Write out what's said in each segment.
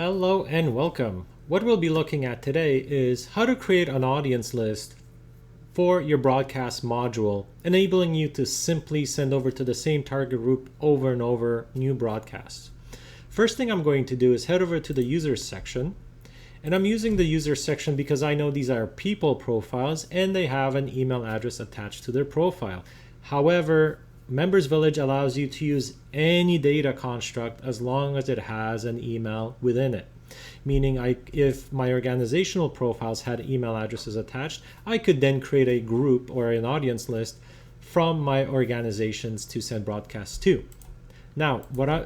Hello and welcome. What we'll be looking at today is how to create an audience list for your broadcast module, enabling you to simply send over to the same target group over and over new broadcasts. First thing I'm going to do is head over to the users section. And I'm using the users section because I know these are people profiles and they have an email address attached to their profile. However, Members Village allows you to use any data construct as long as it has an email within it. Meaning if my organizational profiles had email addresses attached, I could then create a group or an audience list from my organizations to send broadcasts to. Now,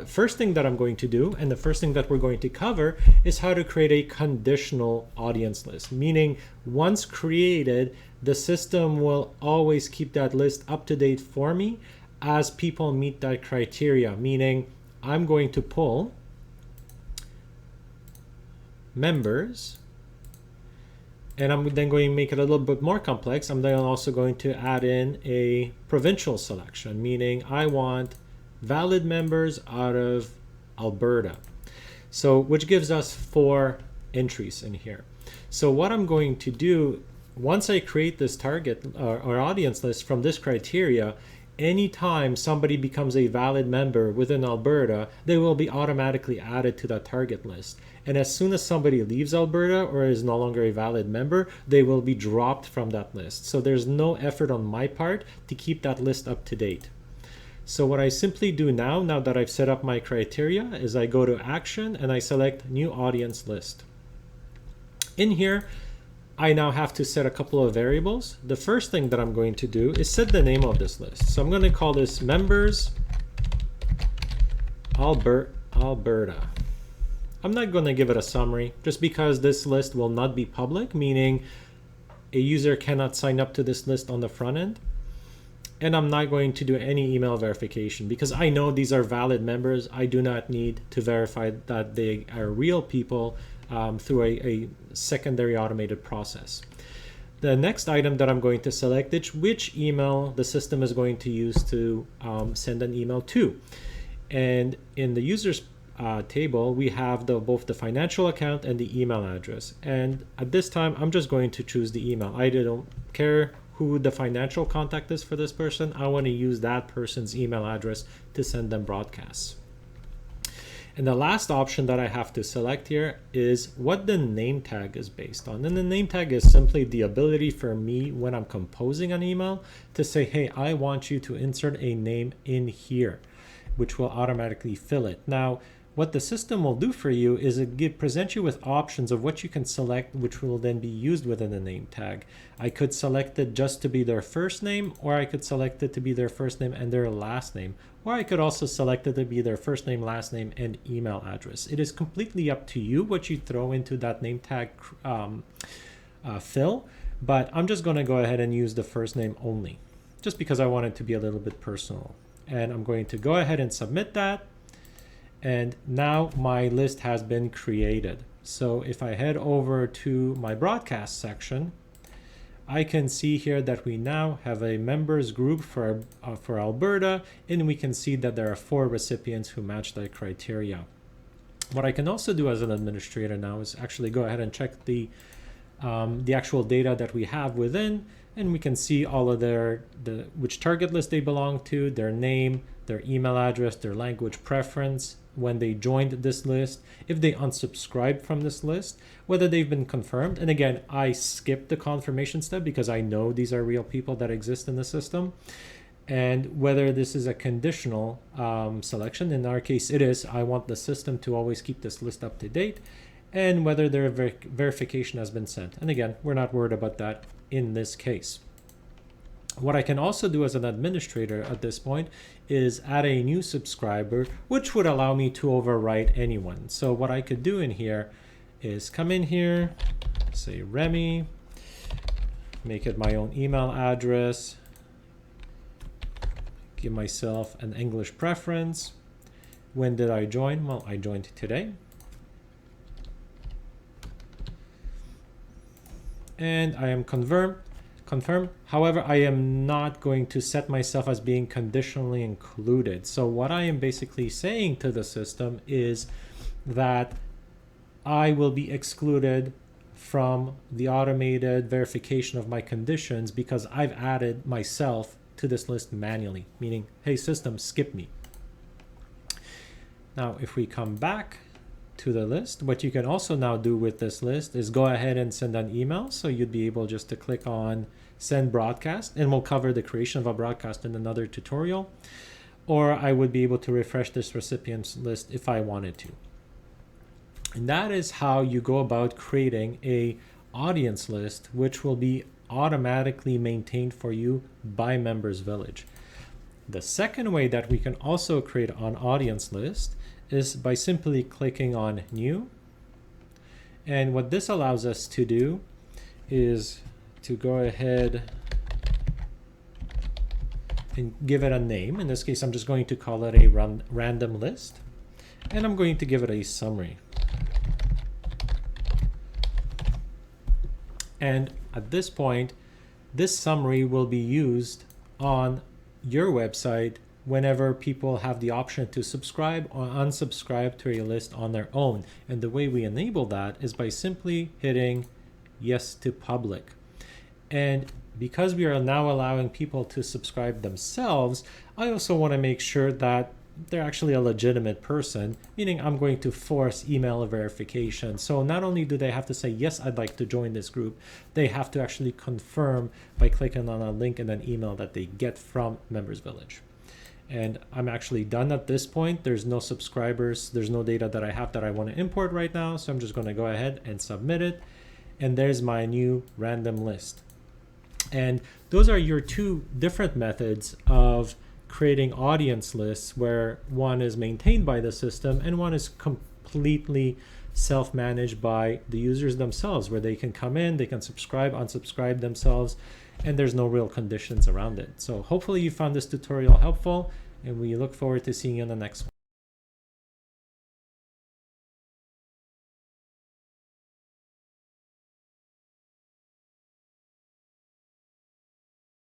first thing that I'm going to do, and the first thing that we're going to cover, is how to create a conditional audience list. Meaning, once created, the system will always keep that list up to date for me as people meet that criteria. Meaning, I'm going to pull members, and I'm then going to make it a little bit more complex. I'm then also going to add in a provincial selection, meaning I want valid members out of Alberta. So, which gives us 4 entries in here. So what I'm going to do, once I create this target or audience list from this criteria, anytime somebody becomes a valid member within Alberta, they will be automatically added to that target list. And as soon as somebody leaves Alberta or is no longer a valid member, they will be dropped from that list. So there's no effort on my part to keep that list up to date. So what I simply do now that I've set up my criteria, is I go to Action and I select New Audience List. In here, I now have to set a couple of variables. The first thing that I'm going to do is set the name of this list. So I'm going to call this Members Alberta. I'm not going to give it a summary just because this list will not be public, meaning a user cannot sign up to this list on the front end. And I'm not going to do any email verification because I know these are valid members. I do not need to verify that they are real people through a secondary automated process. The next item that I'm going to select is which email the system is going to use to send an email to. And in the users table, we have both the financial account and the email address. And at this time, I'm just going to choose the email. I don't care who the financial contact is for this person. I want to use that person's email address to send them broadcasts. And the last option that I have to select here is what the name tag is based on. And the name tag is simply the ability for me, when I'm composing an email, to say, hey, I want you to insert a name in here, which will automatically fill it. Now, what the system will do for you is present you with options of what you can select, which will then be used within the name tag. I could select it just to be their first name, or I could select it to be their first name and their last name, or I could also select it to be their first name, last name, and email address. It is completely up to you what you throw into that name tag fill, but I'm just going to go ahead and use the first name only, just because I want it to be a little bit personal. And I'm going to go ahead and submit that. And now my list has been created. So if I head over to my broadcast section, I can see here that we now have a members group for Alberta, and we can see that there are 4 recipients who match that criteria. What I can also do as an administrator now is actually go ahead and check the actual data that we have within, and we can see all of which target list they belong to, their name, their email address, their language preference, when they joined this list, if they unsubscribed from this list, whether they've been confirmed. And again, I skipped the confirmation step because I know these are real people that exist in the system. And whether this is a conditional selection. In our case, it is. I want the system to always keep this list up to date, and whether their verification has been sent. And again, we're not worried about that in this case. What I can also do as an administrator at this point is add a new subscriber, which would allow me to overwrite anyone. So what I could do in here is come in here, say Remy, make it my own email address, give myself an English preference. When did I join? Well, I joined today. And I am confirm. However, I am not going to set myself as being conditionally included. So what I am basically saying to the system is that I will be excluded from the automated verification of my conditions because I've added myself to this list manually, meaning, hey, system, skip me. Now, if we come back to the list, what you can also now do with this list is go ahead and send an email. So you'd be able just to click on send broadcast, and we'll cover the creation of a broadcast in another tutorial. Or I would be able to refresh this recipients list if I wanted to. And that is how you go about creating a audience list, which will be automatically maintained for you by Members Village. The second way that we can also create an audience list is by simply clicking on New. And what this allows us to do is to go ahead and give it a name. In this case, I'm just going to call it a random list. And I'm going to give it a summary. And at this point, this summary will be used on your website whenever people have the option to subscribe or unsubscribe to a list on their own. And the way we enable that is by simply hitting yes to public. And because we are now allowing people to subscribe themselves, I also want to make sure that they're actually a legitimate person, meaning I'm going to force email verification. So not only do they have to say, yes, I'd like to join this group, they have to actually confirm by clicking on a link in an email that they get from Members Village. And I'm actually done at this point. There's no subscribers. There's no data that I have that I want to import right now. So I'm just going to go ahead and submit it. And there's my new random list. And those are your two different methods of creating audience lists, where one is maintained by the system and one is completely self-managed by the users themselves, where they can come in, they can subscribe, unsubscribe themselves, and there's no real conditions around it. So hopefully you found this tutorial helpful, and we look forward to seeing you on the next one.